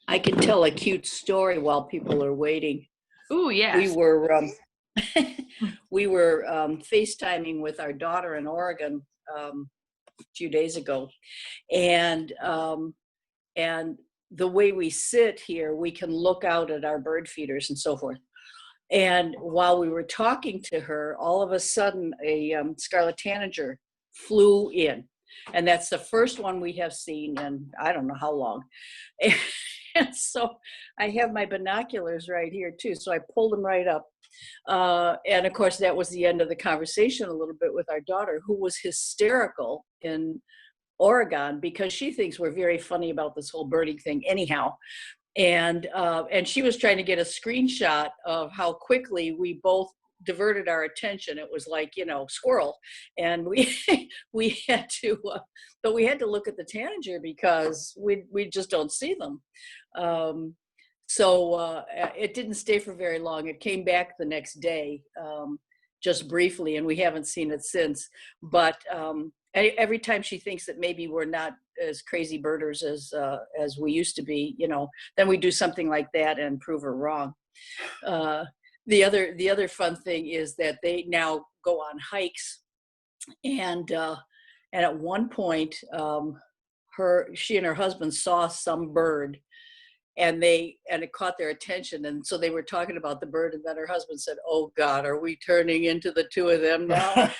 I can tell a cute story while people are waiting. Ooh, yes. We were FaceTiming with our daughter in Oregon a few days ago, and the way we sit here, we can look out at our bird feeders and so forth. And while we were talking to her, all of a sudden a scarlet tanager flew in. And that's the first one we have seen in I don't know how long. And so I have my binoculars right here too. So I pulled them right up. And of course, that was the end of the conversation a little bit with our daughter, who was hysterical in Oregon because she thinks we're very funny about this whole birding thing anyhow. And she was trying to get a screenshot of how quickly we both diverted our attention. It was like, squirrel. And we had to, but we had to look at the tanager because we just don't see them. So it didn't stay for very long. It came back the next day, just briefly, and we haven't seen it since. But every time she thinks that maybe we're not as crazy birders as we used to be, then we do something like that and prove her wrong. The other fun thing is that they now go on hikes, and at one point, she and her husband saw some bird, and it caught their attention, and so they were talking about the bird, and then her husband said, "Oh God, are we turning into the two of them now?"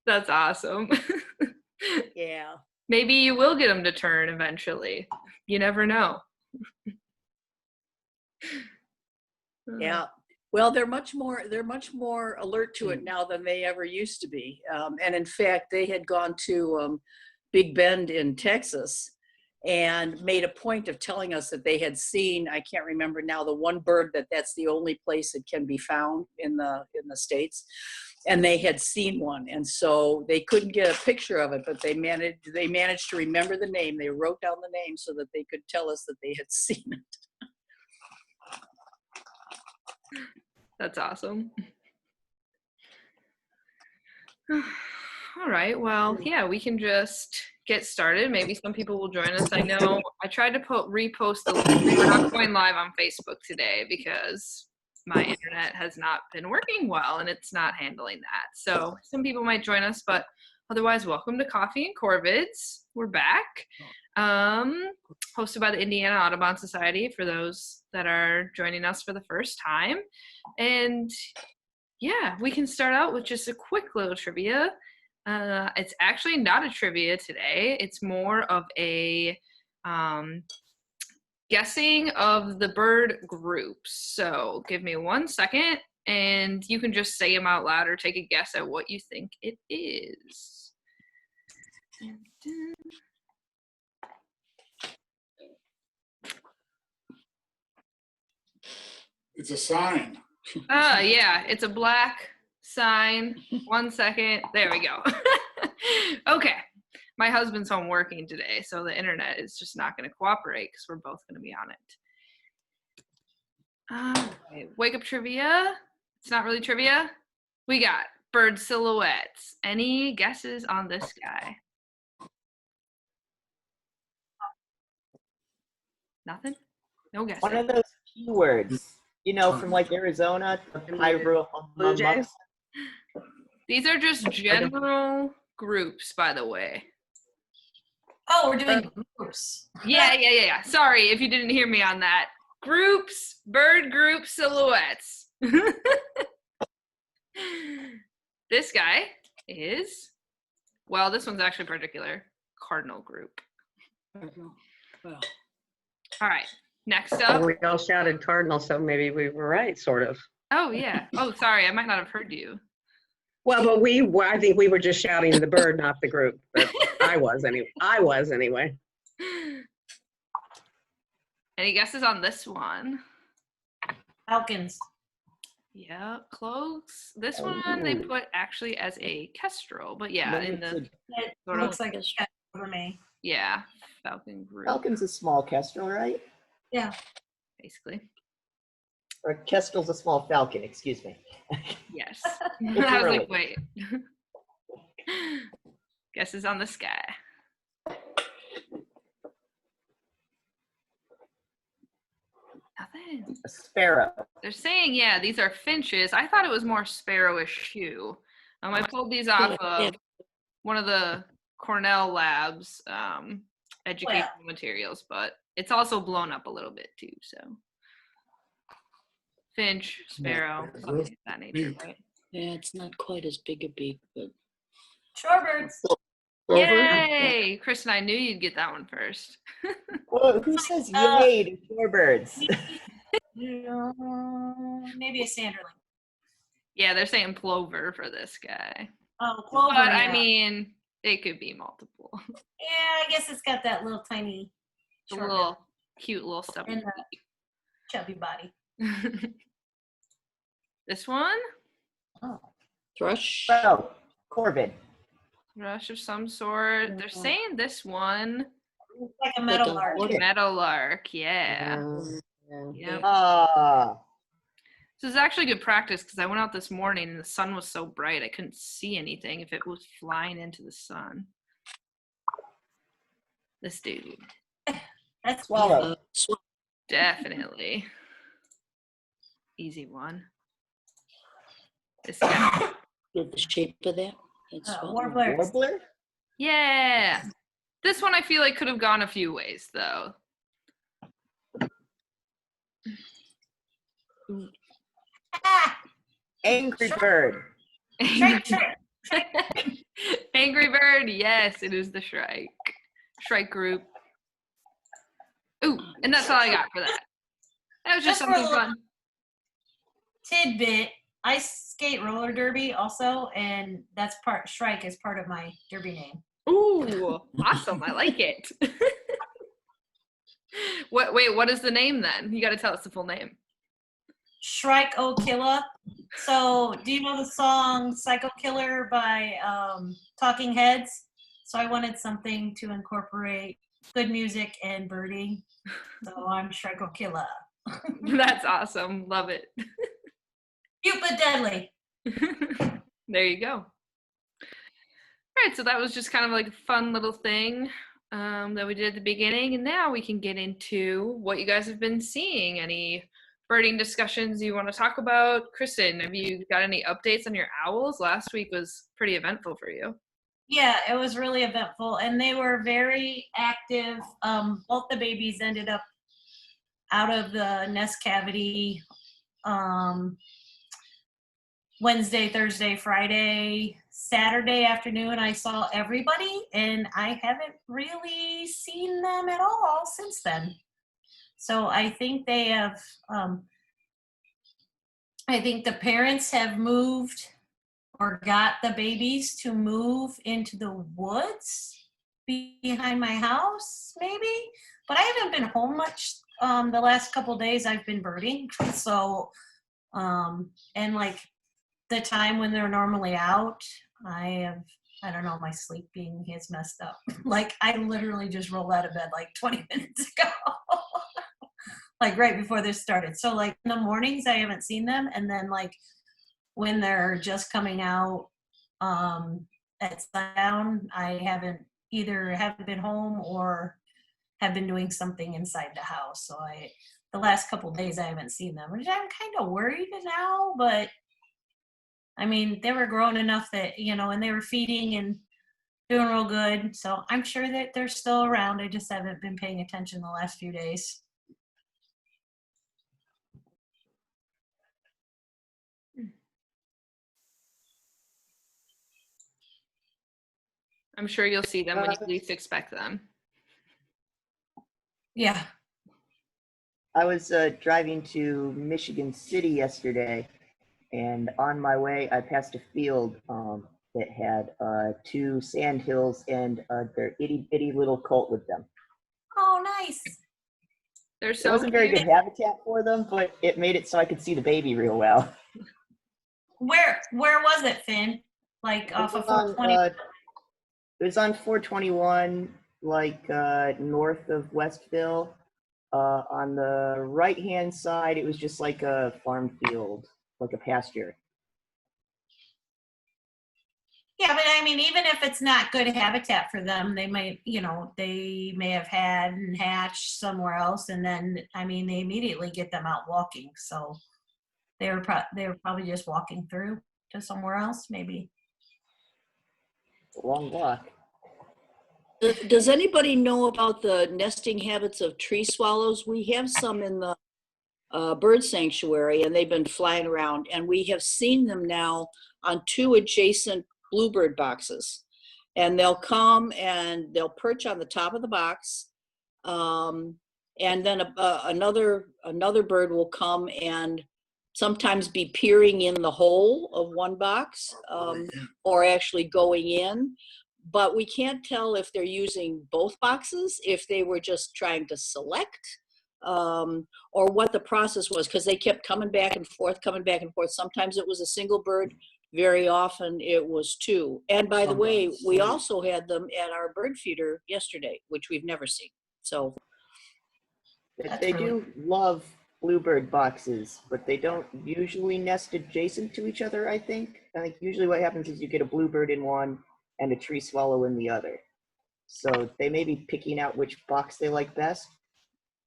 That's awesome. Yeah. Maybe you will get them to turn eventually. You never know. Yeah. Well, they're much more alert to it now than they ever used to be. And in fact, they had gone to Big Bend in Texas and made a point of telling us that they had seen, I can't remember now, the one bird that's the only place it can be found in the States. And they had seen one, and so they couldn't get a picture of it, but they managed to remember the name. They wrote down the name so that they could tell us that they had seen it. That's awesome. All right, well, yeah, we can just get started. Maybe some people will join us. I know I tried to repost the link. We're not going live on Facebook today because my internet has not been working well and it's not handling that. So some people might join us, but otherwise, welcome to Coffee and COrVIDs. We're back. Hosted by the Indiana Audubon Society for those that are joining us for the first time. And yeah, we can start out with just a quick little trivia. It's actually not a trivia today. It's more of a guessing of the bird groups. So give me 1 second and you can just say them out loud or take a guess at what you think it is. It's a sign. Yeah, it's a black sign. 1 second. There we go. Okay. My husband's home working today, so the internet is just not going to cooperate because we're both going to be on it. Okay. Wake up trivia. It's not really trivia. We got bird silhouettes. Any guesses on this guy? Nothing? No guesses. One of those keywords, from like Arizona, Blue jays? These are just general groups, by the way. Oh, we're doing groups. Yeah. Sorry if you didn't hear me on that. Groups, bird group silhouettes. This guy is, well, this one's actually particular. Cardinal group. Well. All right, next up. We all shouted cardinal, so maybe we were right, sort of. Oh, yeah. Oh, sorry, I might not have heard you. Well, but I think we were just shouting the bird, not the group. But I was anyway. Any guesses on this one? Falcons. Yeah, close. This one they put actually as a kestrel, but yeah, It looks like a kestrel for me. Yeah, falcon group. Falcon's a small kestrel, right? Yeah. Basically. Or kestrel's a small falcon, excuse me. Yes. I was like, wait. Guesses on the sky. sparrow. They're saying, yeah, these are finches. I thought it was more sparrowish too. I pulled these off of one of the Cornell Labs educational materials, but it's also blown up a little bit too. So finch, sparrow, something of that nature, right? Yeah, it's not quite as big a beak, but Shorebirds. Yay! Chris and I knew you'd get that one first. Well, who says yay to shorebirds? Maybe a sanderling. Yeah, they're saying plover for this guy. Oh, clover. But yeah. I mean, it could be multiple. Yeah, I guess it's got that little tiny, A short little cute little stuff. and the chubby body. This one, Oh. thrush. Oh, corvid. rush of some sort. They're saying this one, It's like a Like a meadowlark. water- meadowlark. Yeah. Yep. Ah, This is actually good practice because I went out this morning and the sun was so bright I couldn't see anything if it was flying into the sun. This dude, That's swallow. definitely. Easy one. This guy. Get the shape of that. That's warblers. Warbler? Yeah. This one I feel like could have gone a few ways though. Ah, Angry Sure. bird. shrike, shrike. Angry Bird, yes, it is the Shrike. Shrike group. Ooh, and that's all I got for that. That was just Just for a something little- fun. Tidbit. I skate roller derby also, and that's Shrike is part of my derby name. Ooh, awesome. I like it. What is the name then? You got to tell us the full name. Shrike O'Killa. So, do you know the song Psycho Killer by Talking Heads? So, I wanted something to incorporate good music and birding. So, I'm Shrike O'Killa. That's awesome. Love it. Cute but deadly. There you go. All right, so that was just kind of like a fun little thing that we did at the beginning. And now we can get into what you guys have been seeing. Any birding discussions you want to talk about? Kristen, have you got any updates on your owls? Last week was pretty eventful for you. Yeah, it was really eventful, and they were very active. Both the babies ended up out of the nest cavity Wednesday, Thursday, Friday, Saturday afternoon. I saw everybody, and I haven't really seen them at all since then. So I think they have, I think the parents have moved or got the babies to move into the woods behind my house, maybe. But I haven't been home much the last couple days. I've been birding. So, and like the time when they're normally out, I don't know, my sleeping is messed up. Like I literally just rolled out of bed like 20 minutes ago. Like right before this started. So like in the mornings I haven't seen them, and then like when they're just coming out at sundown, I haven't been home or have been doing something inside the house. So the last couple of days I haven't seen them, which I'm kind of worried now, but I mean, they were grown enough that, and they were feeding and doing real good. So I'm sure that they're still around. I just haven't been paying attention the last few days. I'm sure you'll see them when you least expect them. Yeah. I was driving to Michigan City yesterday, and on my way, I passed a field that had 2 sandhills and their itty bitty little colt with them. Oh, nice. They're It so wasn't very cute. good habitat for them, but it made it so I could see the baby real well. Where was it, Finn? Like off of 420? It was on 421, like north of Westville. On the right-hand side, it was just like a farm field, like a pasture. Yeah, but I mean, even if it's not good habitat for them, they might, they may have had and hatched somewhere else, and then, I mean, they immediately get them out walking. So they were probably just walking through to somewhere else, maybe. Long walk. Does anybody know about the nesting habits of tree swallows? We have some in the bird sanctuary, and they've been flying around, and we have seen them now on 2 adjacent bluebird boxes. And they'll come and they'll perch on the top of the box, and then another bird will come and sometimes be peering in the hole of one box, or actually going in. But we can't tell if they're using both boxes, if they were just trying to select, or what the process was, because they kept coming back and forth. Sometimes it was a single bird, very often it was 2. And by the way, we also had them at our bird feeder yesterday, which we've never seen. So They do love bluebird boxes, but they don't usually nest adjacent to each other, I think. I think usually what happens is you get a bluebird in one and a tree swallow in the other. So they may be picking out which box they like best.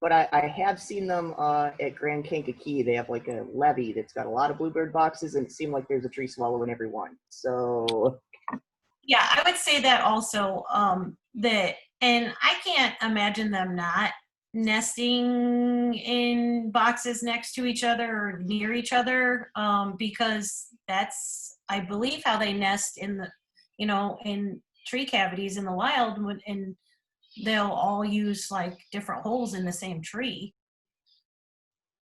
But I have seen them at Grand Kankakee. They have like a levee that's got a lot of bluebird boxes, and it seemed like there's a tree swallow in every one. So Yeah, I would say that also, and I can't imagine them not nesting in boxes next to each other or near each other, because that's, I believe, how they nest in the, in tree cavities in the wild, and they'll all use like different holes in the same tree,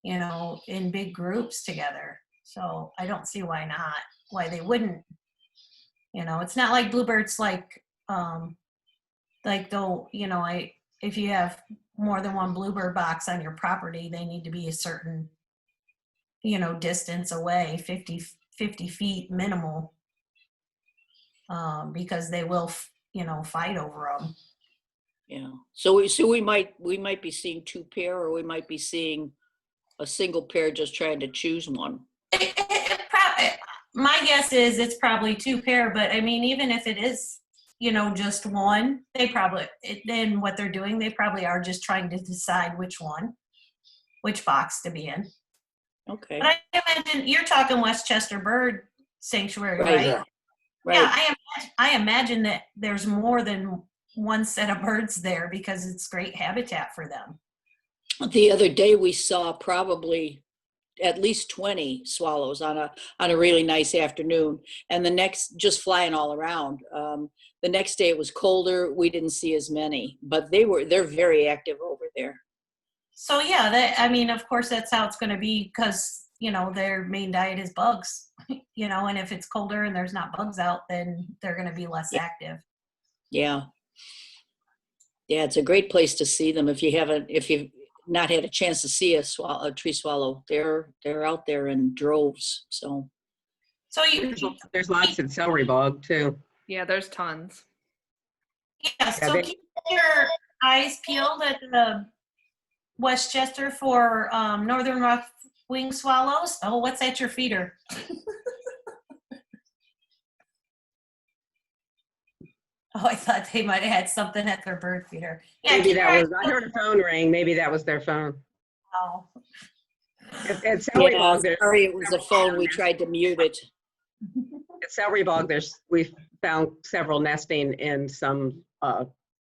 in big groups together. So I don't see why they wouldn't. It's not like bluebirds they'll, if you have more than one bluebird box on your property, they need to be a certain, distance away, 50 feet minimal, because they will, fight over them. yeah, so we might be seeing 2 pair, or we might be seeing a single pair just trying to choose one. My guess is it's probably 2 pair, but I mean, even if it is, just one, then what they're doing, they probably are just trying to decide which box to be in. Okay. But I imagine you're talking Westchester Bird Sanctuary, right? Right. Right. Yeah, I imagine that there's more than one set of birds there, because it's great habitat for them. The other day we saw probably at least 20 swallows on a really nice afternoon, and the next, just flying all around. The next day it was colder. We didn't see as many, but they're very active over there. So yeah, I mean, of course that's how it's going to be, because their main diet is bugs. And if it's colder and there's not bugs out, then they're going to be less active. Yeah. Yeah, it's a great place to see them. If you've not had a chance to see a tree swallow, they're out there in droves. So There's lots in Celery Bug too. Yeah, there's tons. yeah, so keep your eyes peeled at the Westchester for northern rock wing swallows. Oh, what's at your feeder? Oh, I thought they might have had something at their bird feeder. Yeah, Maybe I heard a phone ring. Maybe that was their phone. Oh. At Celery Bog, sorry, it was a phone. We tried to mute it. At Celery Bog, we found several nesting in some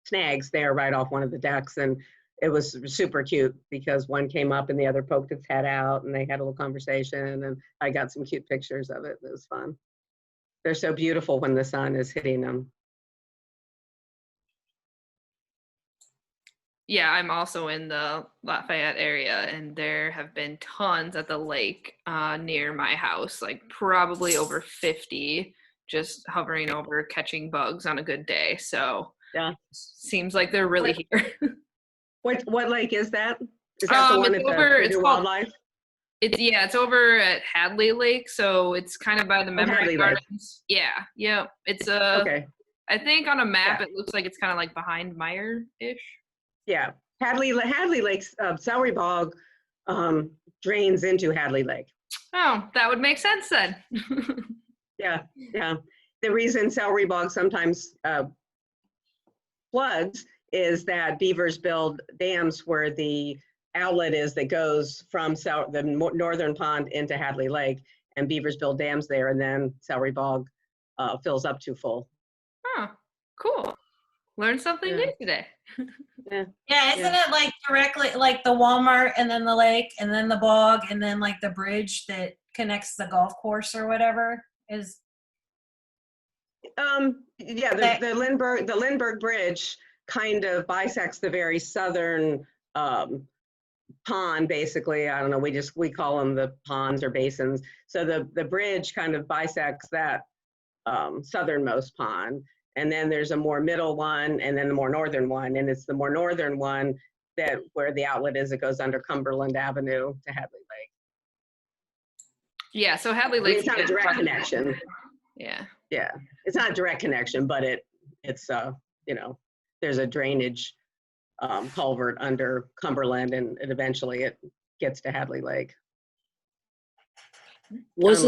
snags there right off one of the decks, and it was super cute because one came up and the other poked its head out, and they had a little conversation, and I got some cute pictures of it. It was fun. They're so beautiful when the sun is hitting them. Yeah, I'm also in the Lafayette area, and there have been tons at the lake near my house, like probably over 50, just hovering over, catching bugs on a good day. So yeah, seems like they're really here. What lake is that? Is that the one at the wildlife? It's over at Hadley Lake, so it's kind of by the Memory Gardens. Yeah, yeah. It's okay. I think on a map it looks like it's kind of like behind Meyer-ish. Yeah, Hadley Lake's Celery Bog drains into Hadley Lake. Oh, that would make sense then. Yeah. the reason Celery Bog sometimes floods is that beavers build dams where the outlet is that goes from the northern pond into Hadley Lake, and beavers build dams there, and then Celery Bog fills up to full. Oh, cool. Learned something new today. Yeah, isn't it like directly like the Walmart and then the lake and then the bog and then like the bridge that connects the golf course or whatever is? Yeah, the Lindbergh Bridge kind of bisects the very southern pond, basically. I don't know, we call them the ponds or basins. So the bridge kind of bisects that southernmost pond. And then there's a more middle one and then the more northern one. And it's the more northern one that where the outlet is, it goes under Cumberland Avenue to Hadley Lake. Yeah, so Hadley Lake. It's not a direct connection. Yeah. Yeah, it's not a direct connection, but it's you know, there's a drainage culvert under Cumberland, and eventually it gets to Hadley Lake. Was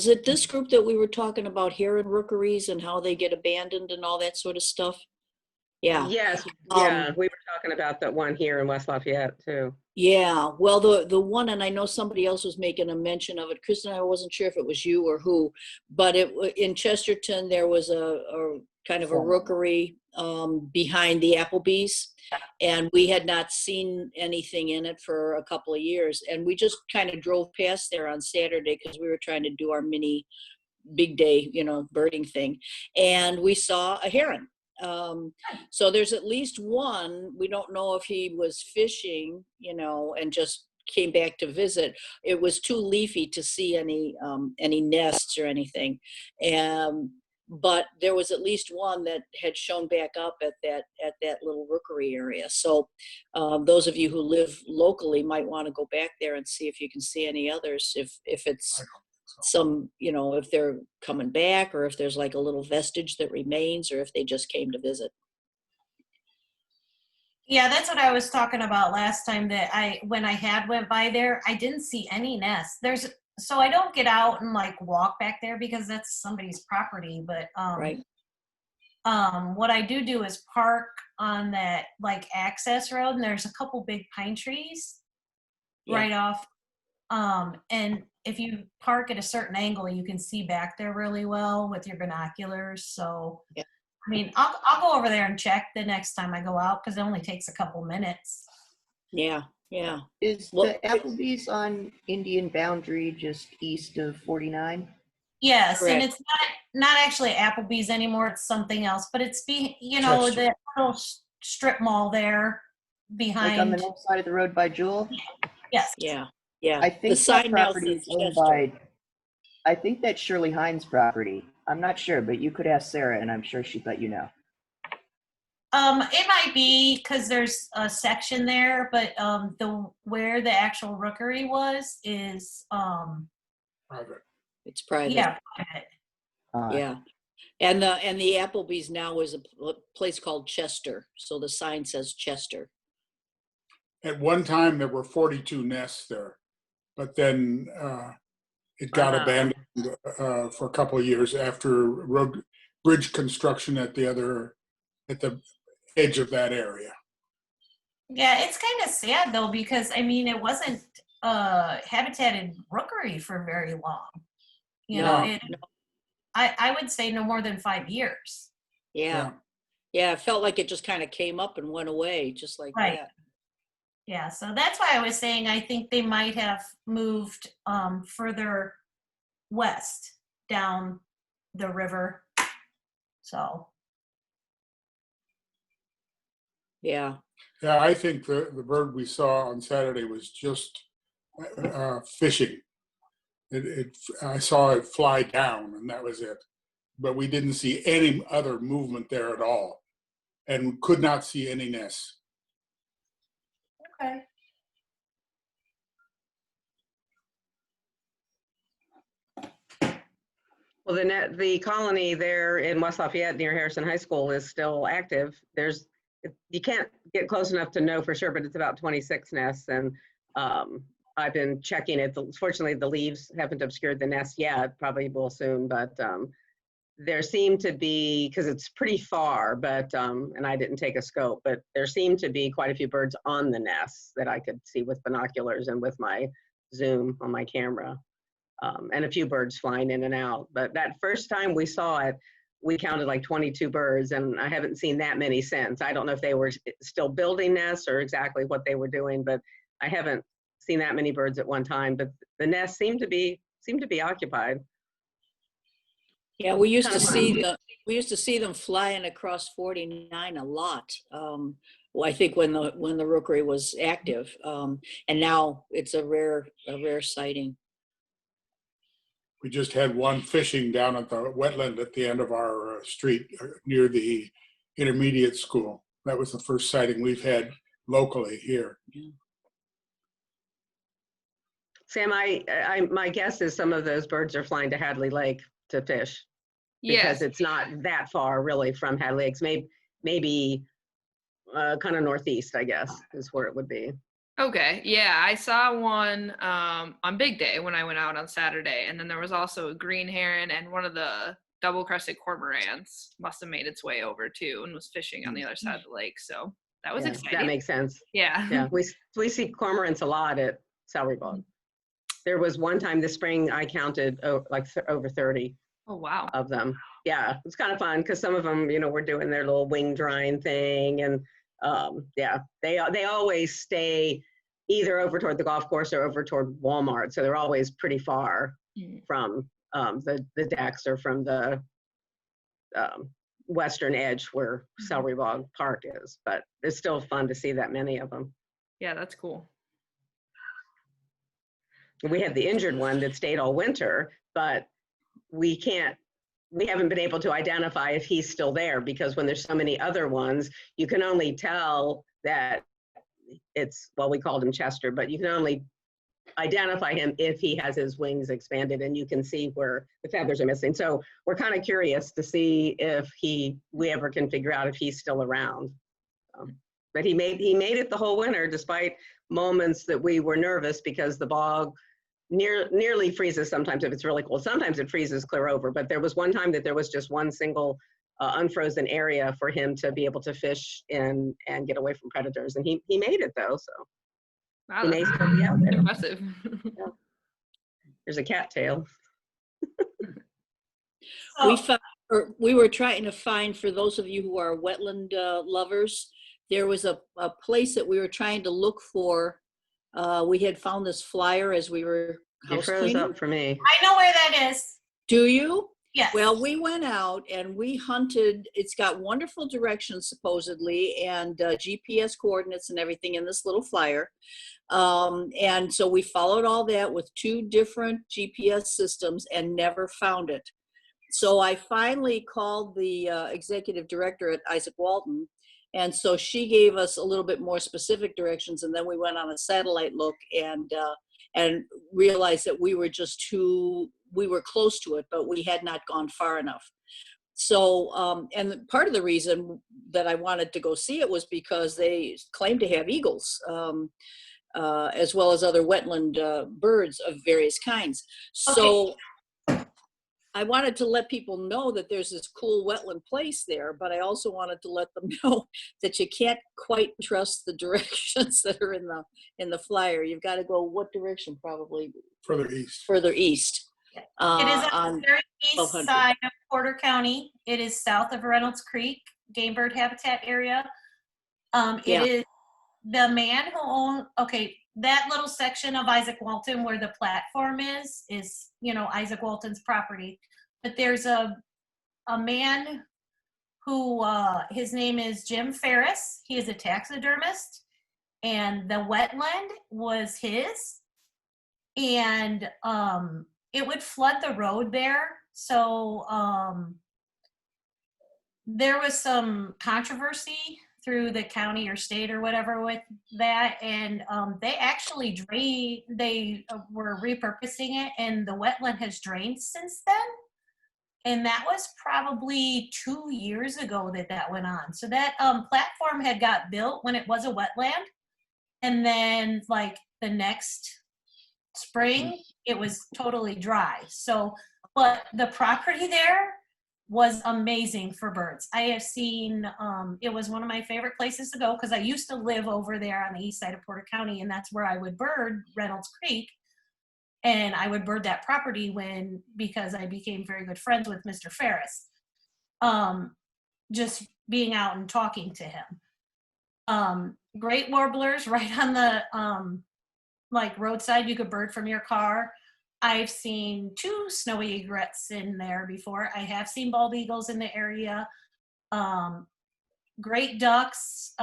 it this group that we were talking about heron rookeries and how they get abandoned and all that sort of stuff? Yeah. Yes, yeah, we were talking about that one here in West Lafayette too. Yeah, well, the one, and I know somebody else was making a mention of it. Kristen, I wasn't sure if it was you or who, but in Chesterton there was a kind of a rookery behind the Applebee's, and we had not seen anything in it for a couple of years, and we just kind of drove past there on Saturday because we were trying to do our mini big day, birding thing, and we saw a heron. So there's at least one. We don't know if he was fishing, and just came back to visit. It was too leafy to see any nests or anything. But there was at least one that had shown back up at that little rookery area. So those of you who live locally might want to go back there and see if you can see any others, if it's some, if they're coming back, or if there's like a little vestige that remains, or if they just came to visit. Yeah, that's what I was talking about last time, that when I went by there, I didn't see any nests. So I don't get out and like walk back there because that's somebody's property. But right. What I do is park on that like access road, and there's a couple big pine trees right off. And if you park at a certain angle, you can see back there really well with your binoculars. So, I mean, I'll go over there and check the next time I go out because it only takes a couple minutes. Yeah. Is the Applebee's on Indian Boundary just east of 49? Yes, Correct. and it's not actually Applebee's anymore. It's something else, but it's the little strip mall there behind. Like on the north side of the road by Jewel? Yes. Yeah. I think the sign that property now is says owned Chester. by, I think that's Shirley Hines' property. I'm not sure, but you could ask Sarah, and I'm sure she'd let you know. It might be because there's a section there, but where the actual rookery was is Private. It's private. yeah, private. Yeah. And the Applebee's now is a place called Chester. So the sign says Chester. At one time, there were 42 nests there, but then it got abandoned for a couple of years after bridge construction at the edge of that area. Yeah, it's kind of sad though because I mean it wasn't habitated rookery for very long. I would say no more than 5 years. Yeah. It felt like it just kind of came up and went away, just like that. Yeah, so that's why I was saying I think they might have moved further west down the river. So. Yeah. Yeah, I think the bird we saw on Saturday was just fishing. I saw it fly down, and that was it. But we didn't see any other movement there at all, and could not see any nests. Okay. Well, the colony there in West Lafayette near Harrison High School is still active. You can't get close enough to know for sure, but it's about 26 nests, and I've been checking it. Fortunately, the leaves haven't obscured the nest yet. Probably will soon, but there seemed to be, because it's pretty far, but and I didn't take a scope, but there seemed to be quite a few birds on the nest that I could see with binoculars and with my zoom on my camera, and a few birds flying in and out. But that first time we saw it, we counted like 22 birds, and I haven't seen that many since. I don't know if they were still building nests or exactly what they were doing, but I haven't seen that many birds at one time. But the nest seemed to be occupied. Yeah, we used to Kinda see them flying across 49 a lot. Well, I think when the rookery was active, and now it's a rare sighting. We just had one fishing down at the wetland at the end of our street near the intermediate school. That was the first sighting we've had locally here. Sam, my guess is some of those birds are flying to Hadley Lake to fish, Yes. because it's not that far really from Hadley Lakes. Maybe kind of northeast, I guess, is where it would be. Okay. Yeah, I saw one on Big Day when I went out on Saturday, and then there was also a green heron, and one of the double-crested cormorants must have made its way over too and was fishing on the other side of the lake. So that was Yeah, exciting. that makes sense. Yeah. Yeah, we see cormorants a lot at Celery Bug. There was one time this spring I counted over 30 Oh wow. of them. Yeah, it's kind of fun because some of them, were doing their little wing drying thing, and yeah, they always stay either over toward the golf course or over toward Walmart, so they're always pretty far from the decks or from the western edge where Celery Bog Park is. But it's still fun to see that many of them. Yeah, that's cool. We had the injured one that stayed all winter, but we haven't been able to identify if he's still there, because when there's so many other ones, you can only tell that we called him Chester, but you can only identify him if he has his wings expanded and you can see where the feathers are missing. So we're kind of curious to see if we ever can figure out if he's still around. But he made it the whole winter, despite moments that we were nervous because the bog nearly freezes sometimes if it's really cold. Sometimes it freezes clear over, but there was one time that there was just one single unfrozen area for him to be able to fish in and get away from predators. And he made it though, so Wow, he may that's still be out there. impressive. Yeah. There's a cattail. We were trying to find, for those of you who are wetland lovers, there was a place that we were trying to look for. We had found this flyer as we were You house froze cleaning. up for me. I know where that is. Do you? Yes. Well, we went out and we hunted. It's got wonderful directions supposedly, and GPS coordinates and everything in this little flyer. And so we followed all that with 2 different GPS systems and never found it. So I finally called the executive director at Isaac Walton. And so she gave us a little bit more specific directions. And then we went on a satellite look and realized that we were we were close to it, but we had not gone far enough. So, and part of the reason that I wanted to go see it was because they claim to have eagles, as well as other wetland birds of various kinds. So I wanted to let people know that there's this cool wetland place there, but I also wanted to let them know that you can't quite trust the directions that are in the flyer. You've got to go what direction? Probably Further east. further east. It is on the very east 1200. side of Porter County. It is south of Reynolds Creek, game bird habitat area. It is the man who owned, that little section of Isaac Walton where the platform is Isaac Walton's property. But there's a man who, his name is Jim Ferris. He is a taxidermist, and the wetland was his. And it would flood the road there. So there was some controversy through the county or state or whatever with that, and they actually were repurposing it, and the wetland has drained since then. And that was probably 2 years ago that went on. So that platform had got built when it was a wetland, and then like the next spring, it was totally dry. So, but the property there was amazing for birds. I have seen, it was one of my favorite places to go because I used to live over there on the east side of Porter County, and that's where I would bird Reynolds Creek. And I would bird that property because I became very good friends with Mr. Ferris. Just being out and talking to him. Great warblers right on the like roadside, you could bird from your car. I've seen 2 snowy egrets in there before. I have seen bald eagles in the area. Great ducks,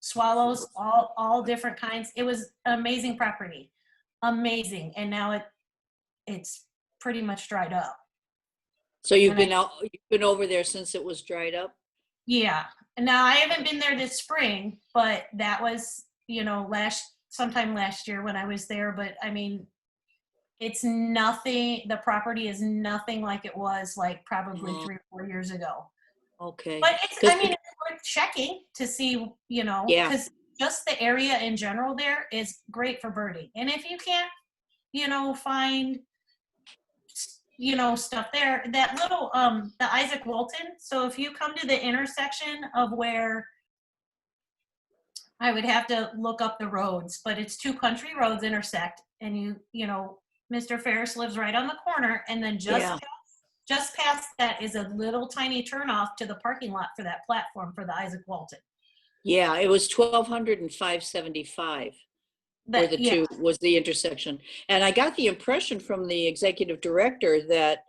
swallows, all different kinds. It was an amazing property. Amazing. And now it's pretty much dried up. So you've been over there since it was dried up? Yeah. Now I haven't been there this spring, but that was, sometime last year when I was there. But I mean, it's nothing, the property is nothing like it was like probably 3 or 4 years ago. Okay. But it's worth checking to see, Yeah. because just the area in general there is great for birding. And if you can't, find, stuff there, that little, the Isaac Walton. So if you come to the intersection of where, I would have to look up the roads, but it's 2 country roads intersect, and Mr. Ferris lives right on the corner, and then just past that is a little tiny turnoff to the parking lot for that platform for the Isaac Walton. Yeah, it was 1200 and 575 were the two, was the intersection. And I got the impression from the executive director that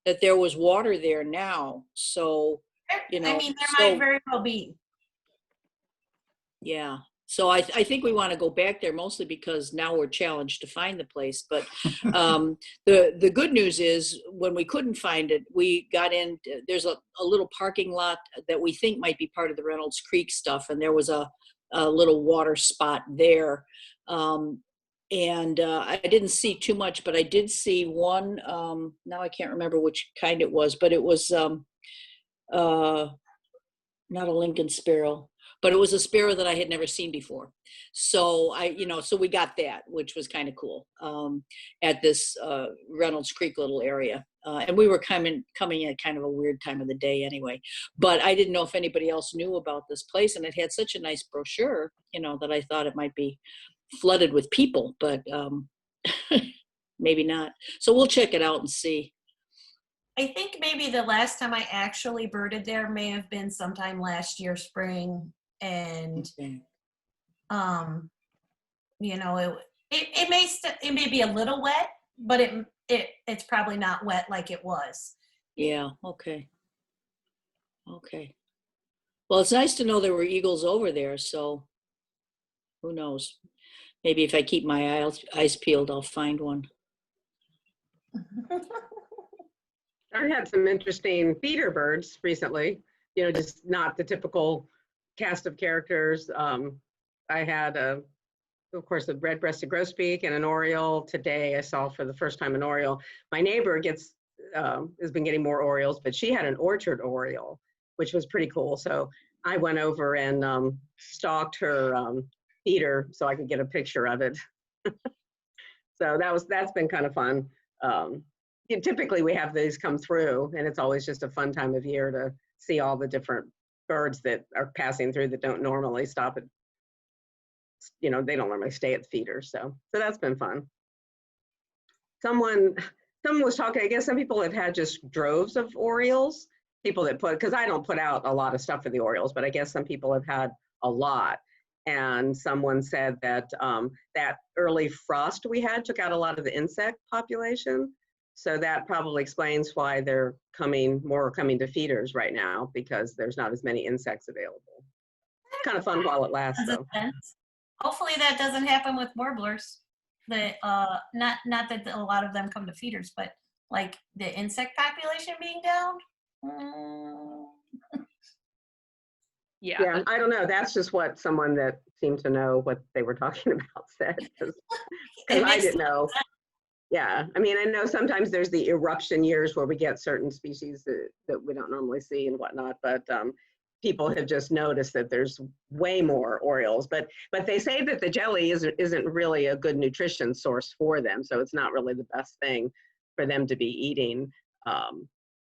that there was water there now. So, there might very well be. Yeah. So I think we want to go back there mostly because now we're challenged to find the place. But the good news is when we couldn't find it, we got in, there's a little parking lot that we think might be part of the Reynolds Creek stuff. And there was a little water spot there. And I didn't see too much, but I did see one, now I can't remember which kind it was, but it was not a Lincoln sparrow. But it was a sparrow that I had never seen before. So so we got that, which was kind of cool at this Reynolds Creek little area. And we were coming at kind of a weird time of the day anyway. But I didn't know if anybody else knew about this place. And it had such a nice brochure, that I thought it might be flooded with people, but maybe not. So we'll check it out and see. I think maybe the last time I actually birded there may have been sometime last year, spring. And Okay. it may be a little wet, but it's probably not wet like it was. Yeah. Okay. Well, it's nice to know there were eagles over there. So who knows? Maybe if I keep my eyes peeled, I'll find one. I had some interesting feeder birds recently, just not the typical cast of characters. I had, of course, a red-breasted grosbeak and an oriole. Today I saw for the first time an oriole. My neighbor has been getting more orioles, but she had an orchard oriole, which was pretty cool. So I went over and stalked her feeder so I could get a picture of it. So that's been kind of fun. Typically we have these come through, and it's always just a fun time of year to see all the different birds that are passing through that don't normally stop at, they don't normally stay at the feeders. So that's been fun. Someone was talking, I guess some people have had just droves of orioles, people that because I don't put out a lot of stuff for the orioles, but I guess some people have had a lot. And someone said that that early frost we had took out a lot of the insect population. So that probably explains why they're coming to feeders right now, because there's not as many insects available. Kind of fun while it lasts, though. Hopefully that doesn't happen with warblers. Not that a lot of them come to feeders, but like the insect population being down. Yeah, I don't know. That's just what someone that seemed to know what they were talking about said, because I didn't know. Yeah, I mean, I know sometimes there's the eruption years where we get certain species that we don't normally see and whatnot, but people have just noticed that there's way more Orioles, but they say that the jelly isn't really a good nutrition source for them. So it's not really the best thing for them to be eating,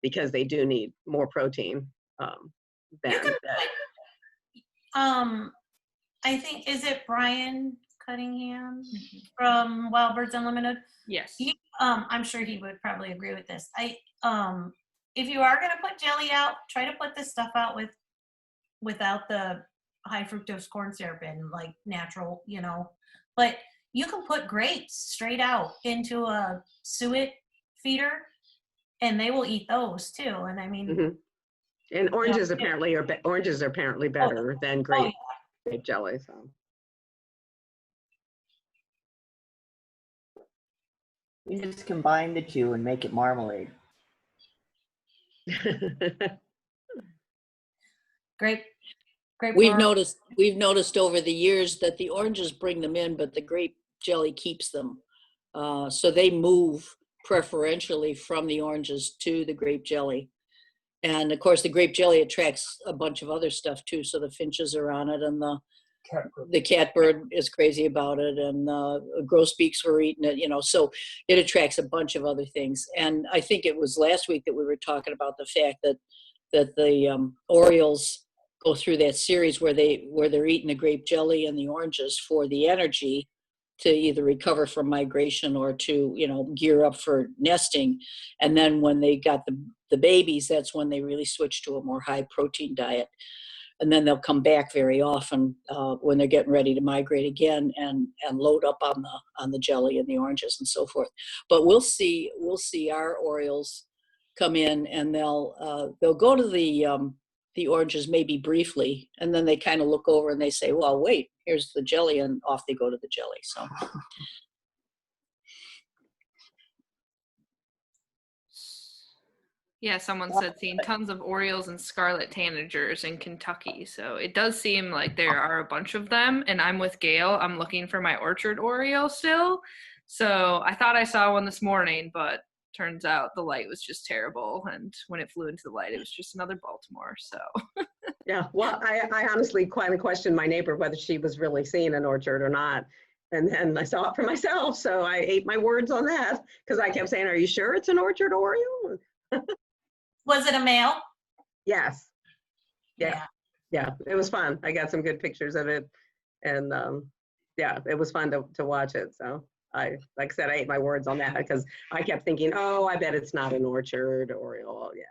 because they do need more protein than You can that. I think, is it Brian Cunningham from Wild Birds Unlimited? Yes. I'm sure he would probably agree with this. If you are gonna put jelly out, try to put this stuff out without the high fructose corn syrup in, like natural, But you can put grapes straight out into a suet feeder, and they will eat those too. And I mean, Mhm. And oranges apparently are better than grape jelly. So. You just combine the two and make it marmalade. grape. We've marmalade. noticed over the years that the oranges bring them in, but the grape jelly keeps them. So they move preferentially from the oranges to the grape jelly. And of course, the grape jelly attracts a bunch of other stuff too. So the finches are on it, and the catbird is crazy about it, and grosbeaks were eating it, so it attracts a bunch of other things. And I think it was last week that we were talking about the fact that the Orioles go through that series where they're eating the grape jelly and the oranges for the energy to either recover from migration or to gear up for nesting. And then when they got the babies, that's when they really switch to a more high protein diet. And then they'll come back very often when they're getting ready to migrate again and load up on the jelly and the oranges and so forth. But we'll see our Orioles come in, and they'll go to the oranges maybe briefly, and then they kind of look over and they say, well, wait, here's the jelly, and off they go to the jelly. So. Yeah, someone said seeing tons of Orioles and scarlet tanagers in Kentucky. So it does seem like there are a bunch of them. And I'm with Gail. I'm looking for my orchard Oriole still. So I thought I saw one this morning, but turns out the light was just terrible. And when it flew into the light, it was just another Baltimore. So Yeah, well, I honestly kind of questioned my neighbor whether she was really seeing an orchard or not. And then I saw it for myself. So I ate my words on that, because I kept saying, are you sure it's an orchard Oriole? Was it a male? Yes. Yeah. It was fun. I got some good pictures of it, and yeah, it was fun to watch it. So like I said, I ate my words on that, because I kept thinking, oh, I bet it's not an orchard Oriole. Yeah,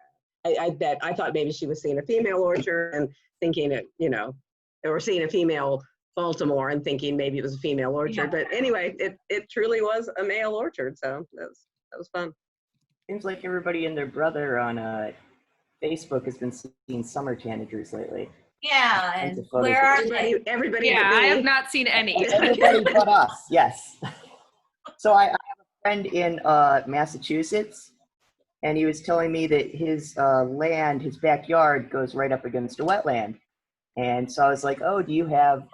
I thought maybe she was seeing a female orchard and thinking it, or seeing a female Baltimore and thinking maybe it was a female orchard. But anyway, it truly was a male orchard. So that was fun. Seems like everybody and their brother on Facebook has been seeing summer tanagers lately. Yeah, Tons and of photos where of are it. they? Everybody yeah, but I me. have not seen any. Everybody but us, yes. So I have a friend in Massachusetts, and he was telling me that his land, his backyard, goes right up against a wetland. And so I was like, oh, do you have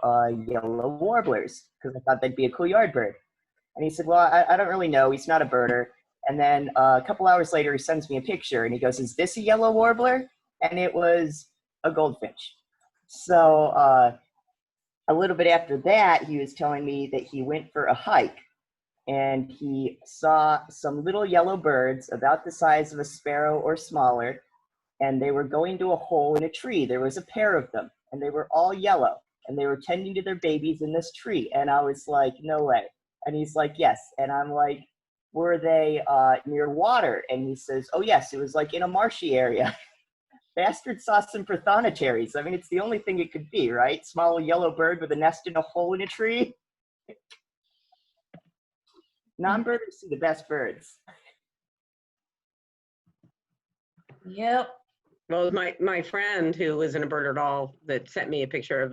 yellow warblers? Because I thought that'd be a cool yard bird. And he said, well, I don't really know. He's not a birder. And then a couple hours later, he sends me a picture, and he goes, is this a yellow warbler? And it was a goldfinch. So a little bit after that, he was telling me that he went for a hike, and he saw some little yellow birds about the size of a sparrow or smaller, and they were going to a hole in a tree. There was a pair of them, and they were all yellow, and they were tending to their babies in this tree. And I was like, no way. And he's like, yes. And I'm like, were they near water? And he says, oh, yes, it was like in a marshy area. Bastard saw some prothonotary. I mean, it's the only thing it could be, right? Small yellow bird with a nest in a hole in a tree. Non-birders see the best birds. Yep. Well, my friend who was in a bird at all that sent me a picture of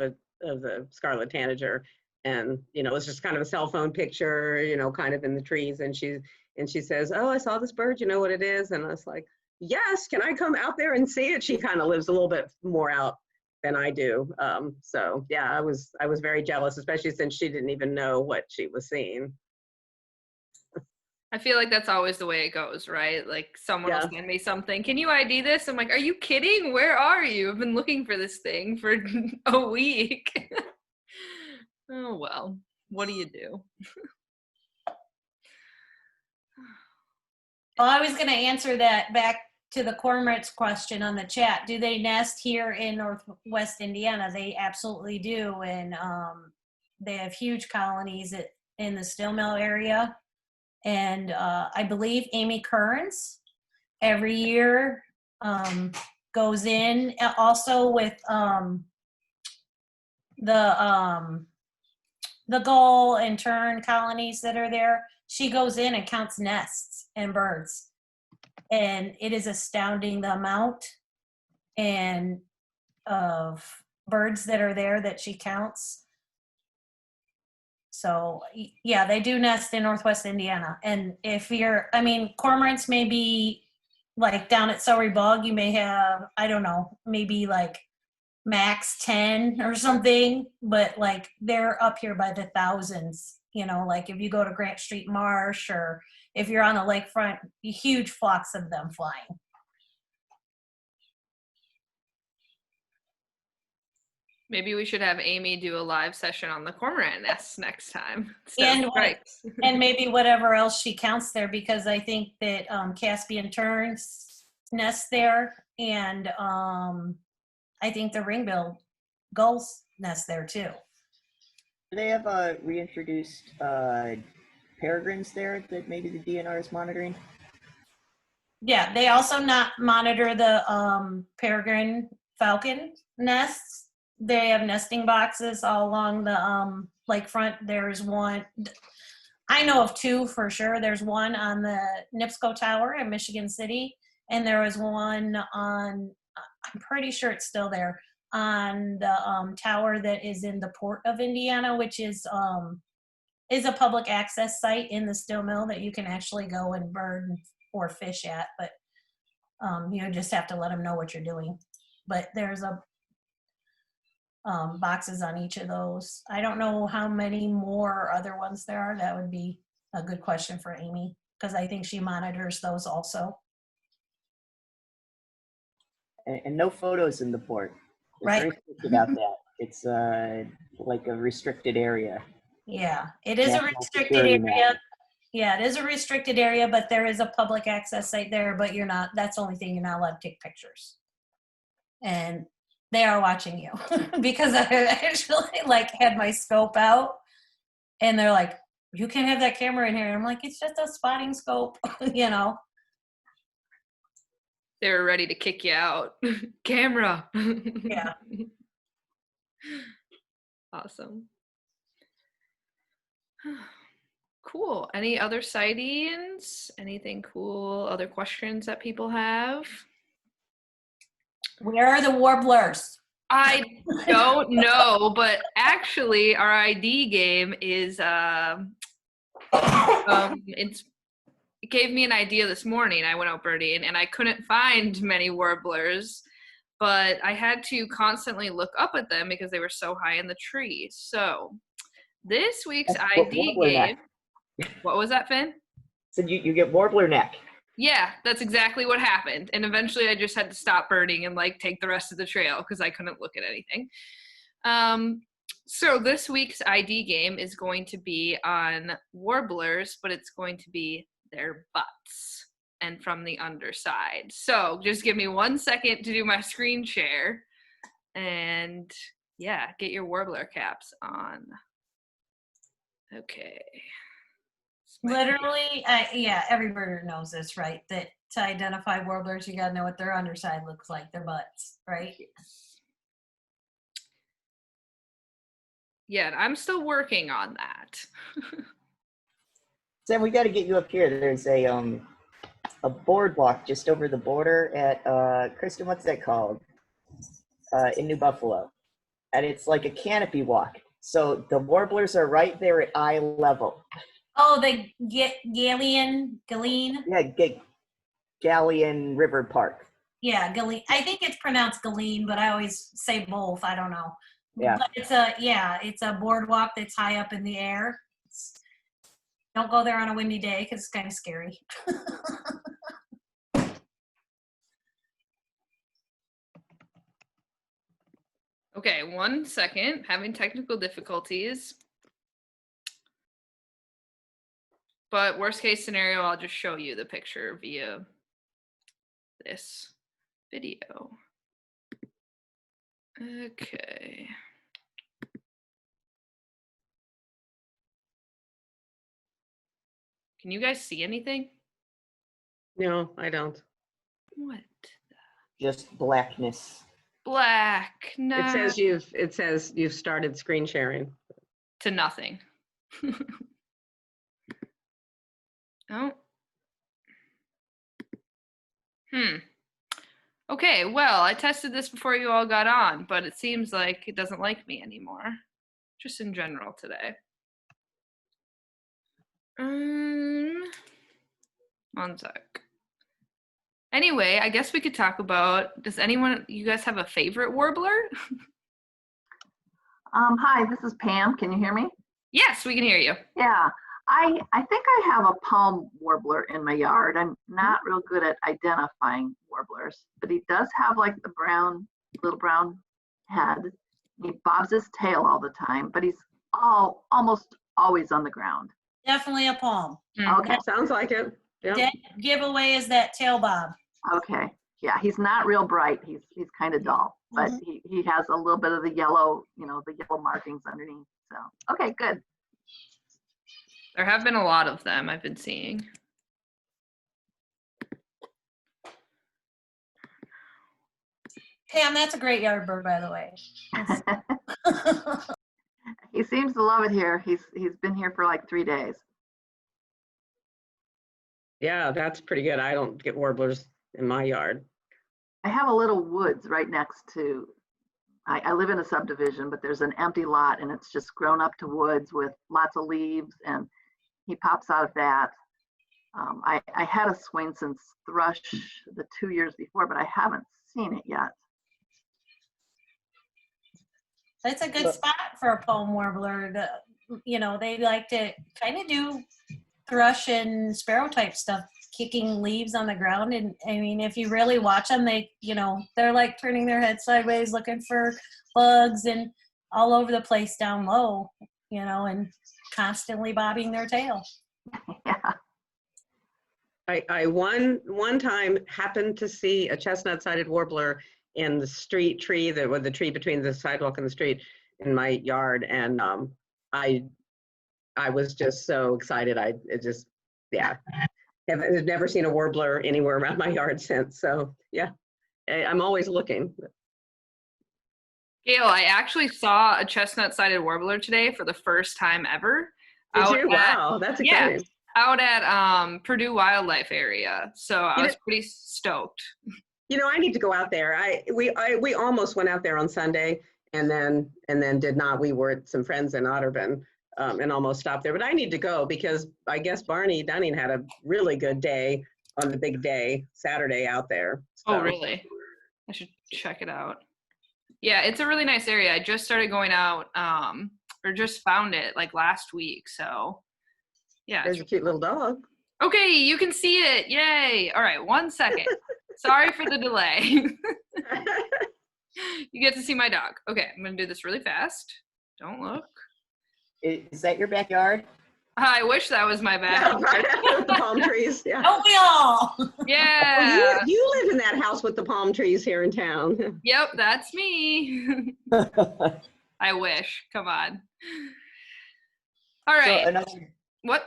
the scarlet tanager, and it was just kind of a cell phone picture, kind of in the trees, and she says, oh, I saw this bird, you know what it is? And I was like, yes, can I come out there and see it? She kind of lives a little bit more out than I do. So yeah, I was very jealous, especially since she didn't even know what she was seeing. I feel like that's always the way it goes, right? Like someone will Yeah. send me something. Can you ID this? I'm like, are you kidding? Where are you? I've been looking for this thing for a week. Oh, well, what do you do? Well, I was going to answer that back to the cormorant's question on the chat. Do they nest here in Northwest Indiana? They absolutely do. And they have huge colonies in the steel mill area. And I believe Amy Kearns every year goes in also with the gull and tern colonies that are there. She goes in and counts nests and birds. And it is astounding the amount and of birds that are there that she counts. So yeah, they do nest in Northwest Indiana. And if cormorants may be like down at Celery Bug, you may have, I don't know, maybe like max 10 or something, but like they're up here by the thousands, like if you go to Grant Street Marsh or if you're on the lakefront, huge flocks of them flying. Maybe we should have Amy do a live session on the cormorant nests next time. And maybe whatever else she counts there, because I think that Caspian terns nest there, and I think the ring-billed gulls nest there too. Do they have reintroduced peregrines there that maybe the DNR is monitoring? Yeah, they also not monitor the peregrine falcon nests. They have nesting boxes all along the lakefront. There's one, I know of two for sure. There's one on the NIPSCO Tower in Michigan City, and there was one on, I'm pretty sure it's still there, on the tower that is in the Port of Indiana, which is a public access site in the steel mill that you can actually go and bird or fish at, but you just have to let them know what you're doing. But there's boxes on each of those. I don't know how many more other ones there are. That would be a good question for Amy, because I think she monitors those also. And no photos in the port. It's Right. very strict about that. It's like a restricted area. Yeah, it is a National restricted security area. matter. Yeah, it is a restricted area, but there is a public access site there, but that's the only thing, you're not allowed to take pictures. And they are watching you because I actually had my scope out and they're like, you can't have that camera in here. And I'm like, it's just a spotting scope, They were ready to kick you out. Camera. Yeah. Awesome. Cool. Any other sightings? Anything cool? Other questions that people have? Where are the warblers? I don't know, but actually our ID game is it gave me an idea this morning. I went out birding and I couldn't find many warblers, but I had to constantly look up at them because they were so high in the tree. So this week's ID game. What was that, Finn? So you get warbler neck. Yeah, that's exactly what happened. And eventually I just had to stop birding and take the rest of the trail because I couldn't look at anything. So this week's ID game is going to be on warblers, but it's going to be their butts and from the underside. So just give me 1 second to do my screen share and get your warbler caps on. Okay. Literally, every birder knows this, right? That to identify warblers, you gotta know what their underside looks like, their butts, right? Yeah, I'm still working on that. Sam, we got to get you up here. There's a boardwalk just over the border at Kristen. What's that called? In New Buffalo, and it's like a canopy walk. So the warblers are right there at eye level. Oh, the Galleon? Yeah, Galleon River Park. Yeah, Galeen. I think it's pronounced Galeen, but I always say both. I don't know. Yeah. But it's a boardwalk that's high up in the air. Don't go there on a windy day because it's kind of scary. Okay, 1 second. Having technical difficulties. But worst case scenario, I'll just show you the picture via this video. Okay. Can you guys see anything? No, I don't. What? Just blackness. Black. No. It says you've started screen sharing. To nothing. Oh. Okay, well, I tested this before you all got on, but it seems like it doesn't like me anymore. Just in general today. 1 sec. Anyway, I guess we could talk about, you guys have a favorite warbler? Hi, this is Pam. Can you hear me? Yes, we can hear you. Yeah, I think I have a palm warbler in my yard. I'm not real good at identifying warblers, but he does have like the little brown head. He bobs his tail all the time, but he's almost always on the ground. Definitely a palm. Okay, Sounds like it. Yeah. Dead giveaway is that tail bob. okay. Yeah, he's not real bright. He's kind of dull, but he has a little bit of the yellow, the yellow markings underneath. So, okay, good. There have been a lot of them I've been seeing. Pam, that's a great yard bird, by the way. He seems to love it here. He's been here for like 3 days. Yeah, that's pretty good. I don't get warblers in my yard. I have a little woods right next to, I live in a subdivision, but there's an empty lot and it's just grown up to woods with lots of leaves, and he pops out of that. I had a Swainson's thrush the 2 years before, but I haven't seen it yet. That's a good spot for a palm warbler. They like to kind of do thrush and sparrow type stuff, kicking leaves on the ground. And I mean, if you really watch them, they're like turning their head sideways, looking for bugs and all over the place down low, and constantly bobbing their tail. Yeah. I one time happened to see a chestnut-sided warbler in the street tree, the tree between the sidewalk and the street in my yard, and I was just so excited. I've never seen a warbler anywhere around my yard since. So yeah, I'm always looking. Gail, I actually saw a chestnut-sided warbler today for the first time ever. Did you? Wow, that's exciting. Out at Purdue Wildlife Area. So I was pretty stoked. I need to go out there. We almost went out there on Sunday and then did not. We were at some friends in Otterburn and almost stopped there. But I need to go because I guess Barney Dunning had a really good day on the big day, Saturday out there. So. Oh, really? I should check it out. Yeah, it's a really nice area. I just started going out or just found it like last week. So yeah. There's a cute little dog. Okay, you can see it. Yay. All right, 1 second. Sorry for the delay. You get to see my dog. Okay, I'm going to do this really fast. Don't look. Is that your backyard? I wish that was my backyard. With the palm trees. Yeah. Don't we all? Yeah. Oh, you live in that house with the palm trees here in town. Yep, that's me. I wish. Come on. All right. So What?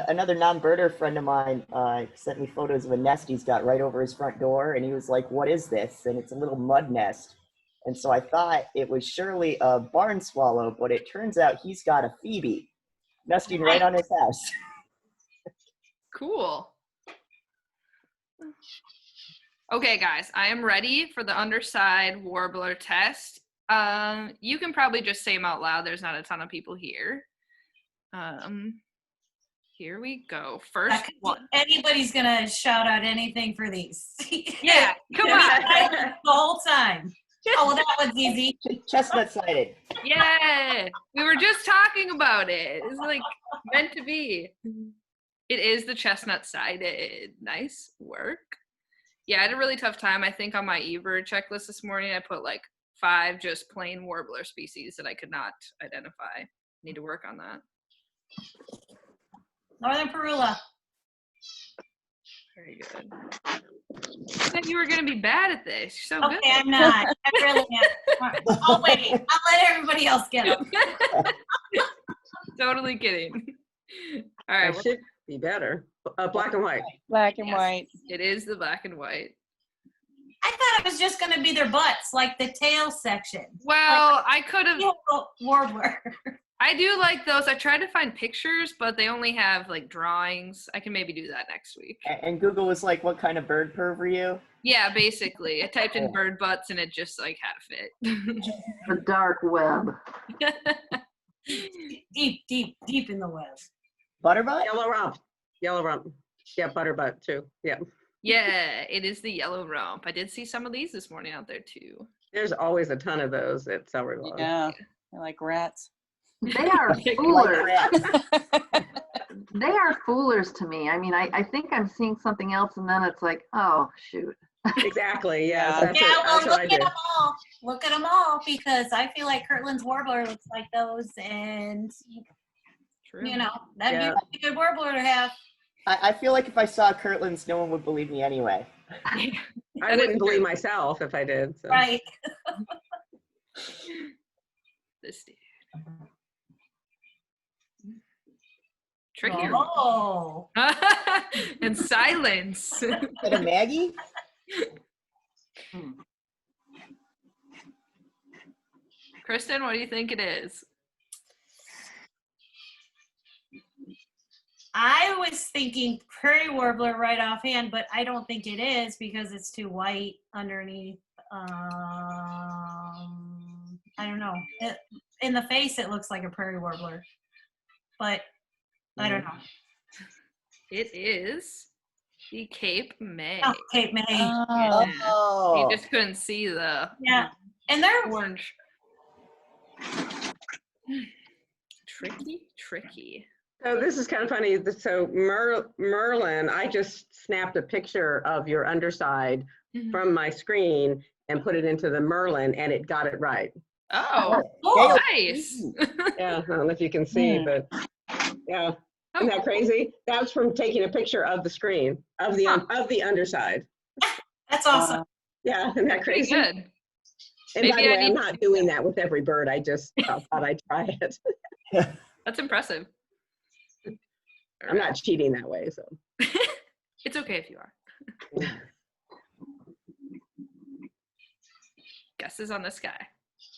another non-birder friend of mine sent me photos of a nest he's got right over his front door, and he was like, "What is this?" And it's a little mud nest. And so I thought it was surely a barn swallow, but it turns out he's got a phoebe nesting right on his house. Cool. Okay, guys, I am ready for the underside warbler test. You can probably just say them out loud. There's not a ton of people here. Here we go. First one. Anybody's gonna shout out anything for these. Yeah, come on. The whole time. Oh, well, that one's easy. Chestnut sided. Yeah, we were just talking about it. It's like meant to be. It is the chestnut sided. Nice work. Yeah, I had a really tough time. I think on my eBird checklist this morning, I put like 5 just plain warbler species that I could not identify. Need to work on that. Northern Perula. Very good. I thought you were going to be bad at this. You're so Okay, good. I'm not. I really am. I'll wait. I'll let everybody else get them. Totally kidding. All I right. Well, should be better. Black and white. Black and yes, white. it is the black and white. I thought it was just going to be their butts, like the tail section. Well, I could have. Warbler. I do like those. I tried to find pictures, but they only have like drawings. I can maybe do that next week. And Google was like, what kind of bird perv are you? Yeah, basically. I typed in bird butts and it just like had a fit. The dark web. Deep, deep, deep in the web. Butterbutt? Yellow rump. Yellow rump. Yeah, butterbutt too. Yeah. Yeah, it is the yellow rump. I did see some of these this morning out there too. There's always a ton of those at Celery Bug. Yeah, they're like rats. They are Like foolers. rats. They are foolers to me. I mean, I think I'm seeing something else, and then it's like, oh, shoot. Exactly. Yes. Yeah. That's Yeah, it. well, That's what I look do. at them all. Look at them all, because I feel like Kirtland's warbler looks like those, and True. you know that'd Yeah. be a good warbler to have. I feel like if I saw Kirtland's, no one would believe me anyway. I wouldn't believe myself if I did. So. Right. This dude. Trickier. Oh. And silence. Is that a Maggie? Kristen, what do you think it is? I was thinking prairie warbler right offhand, but I don't think it is because it's too white underneath. I don't know. In the face, it looks like a prairie warbler, but I don't know. It is the Cape May. Oh, Cape May. Oh, Oh. You just couldn't see the Yeah, and they're orange. Tricky. So this is kind of funny. So Merlin, I just snapped a picture of your underside Mhm. from my screen and put it into the Merlin, and it got it right. Oh, cool. nice. Yeah, I don't know if you can see, but yeah, isn't that crazy? That was from taking a picture of the screen of the underside. That's awesome. Yeah, isn't that Pretty crazy? good. And Maybe by the I way, I'm need not doing that with every bird. I just thought I'd try it. That's impressive. I'm not cheating that way, so. It's okay if you are. Guesses on the sky.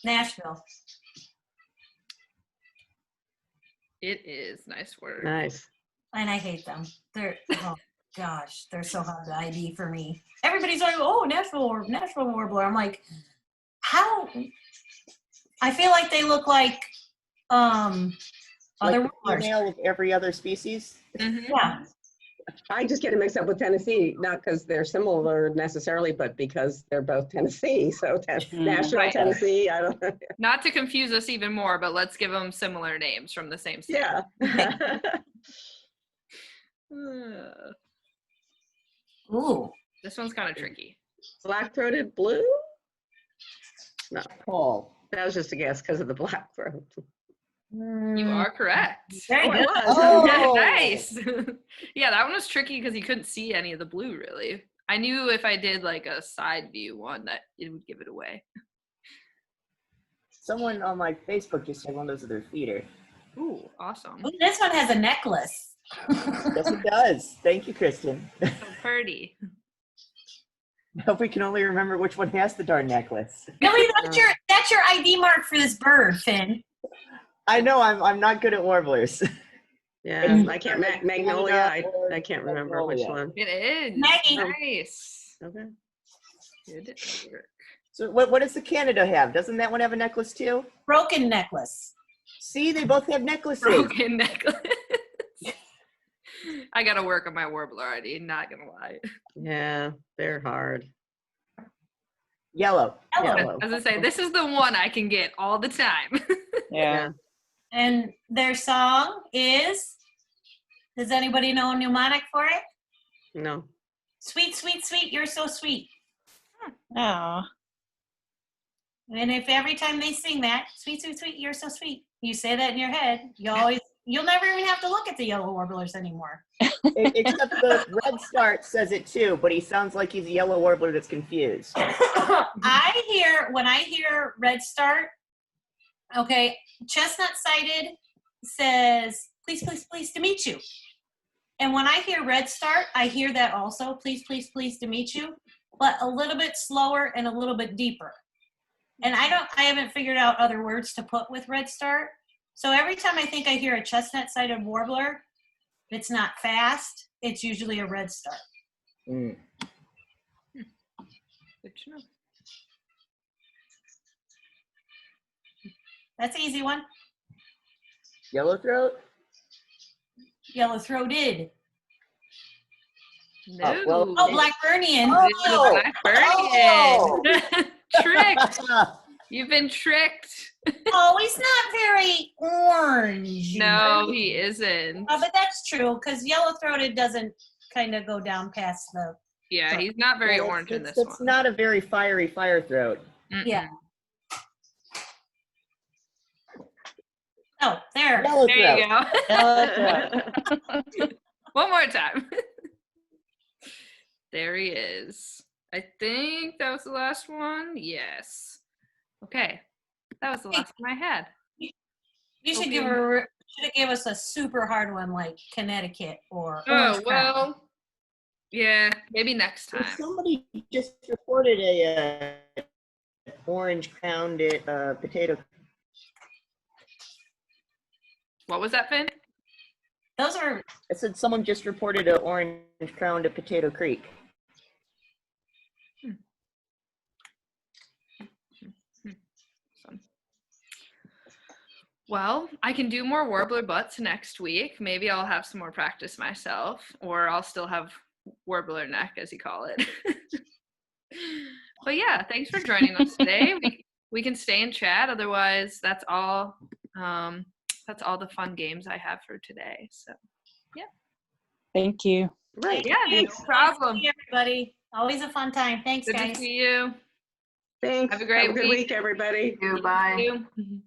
Nashville. It is. Nice work. Nice. And I hate them. They're, oh gosh, they're so hard to ID for me. Everybody's like, oh, Nashville warbler. I'm like, how? I feel like they look like other Like the warblers. female of every other species? Mhm. Yeah. I just get it mixed up with Tennessee, not because they're similar necessarily, but because they're both Tennessee. So Nashville, Right. Tennessee, I don't know. Not to confuse us even more, but let's give them similar names from the same state. Yeah. Ooh. This one's kind of tricky. Black-throated blue? No, Paul. that was just a guess because of the black throat. You are correct. Very Oh, good. it was. Oh. Nice. Yeah, that one was tricky because you couldn't see any of the blue really. I knew if I did like a side view one that it would give it away. Someone on my Facebook just said one of those with their feeder. Ooh, awesome. Ooh, this one has a necklace. Yes, it does. Thank you, Kristen. So pretty. Now we can only remember which one has the darn necklace. Really, that's your ID mark for this bird, Finn. I know I'm not good at warblers. Yeah, I can't, Magnolia, or I can't remember which Magnolia. one. It is. Maggie. Nice. Okay. Good work. So what does the Canada have? Doesn't that one have a necklace too? Broken necklace. See, they both have necklaces. Broken necklace. I gotta work on my warbler ID, not gonna lie. Yeah, they're hard. Yellow. Yellow. Yellow. As I say, this is the one I can get all the time. Yeah. And their song is, does anybody know a mnemonic for it? No. Sweet, sweet, sweet, you're so sweet. Oh. And if every time they sing that, sweet, sweet, sweet, you're so sweet, you say that in your head, you'll never even have to look at the yellow warblers anymore. Except the red start says it too, but he sounds like he's a yellow warbler that's confused. When I hear red start, okay, chestnut sided says, please, please, pleased to meet you. And when I hear red start, I hear that also, please, please, pleased to meet you, but a little bit slower and a little bit deeper. And I haven't figured out other words to put with red start. So every time I think I hear a chestnut sided warbler, it's not fast, it's usually a red start. Mm. Good to know. That's an easy one. Yellowthroat? Yellow-throated. No. well- Oh, Blackburnian. This is Oh. Blackburnian. Tricked. You've been tricked. Oh, he's not very orange. No, he isn't. Oh, but that's true, because yellow-throated doesn't kind of go down past the, Yeah, he's not very Well, orange in this it's one. not a very fiery fire throat. Mm-mm. yeah. Oh, there. Yellowthroat. There you go. Yellowthroat. One more time. There he is. I think that was the last one. Yes. Okay. That was the last one I had. You should Okay. give us a super hard one like Connecticut or Oh, Orange Crown. well. Yeah, maybe next Well, time. somebody just reported a orange crowned potato. What was that, Finn? Those are, I said someone just reported an orange crowned at Potato Creek. Well, I can do more warbler butts next week. Maybe I'll have some more practice myself, or I'll still have warbler neck, as you call it. But yeah, thanks for joining us today. We can stay and chat. Otherwise, that's all the fun games I have for today. So Thank you. Right. yeah, no problem. Hey, everybody. Always a fun time. Thanks, Good guys. to see you. Thanks. Have a great good week. week, everybody. Bye. Thank you.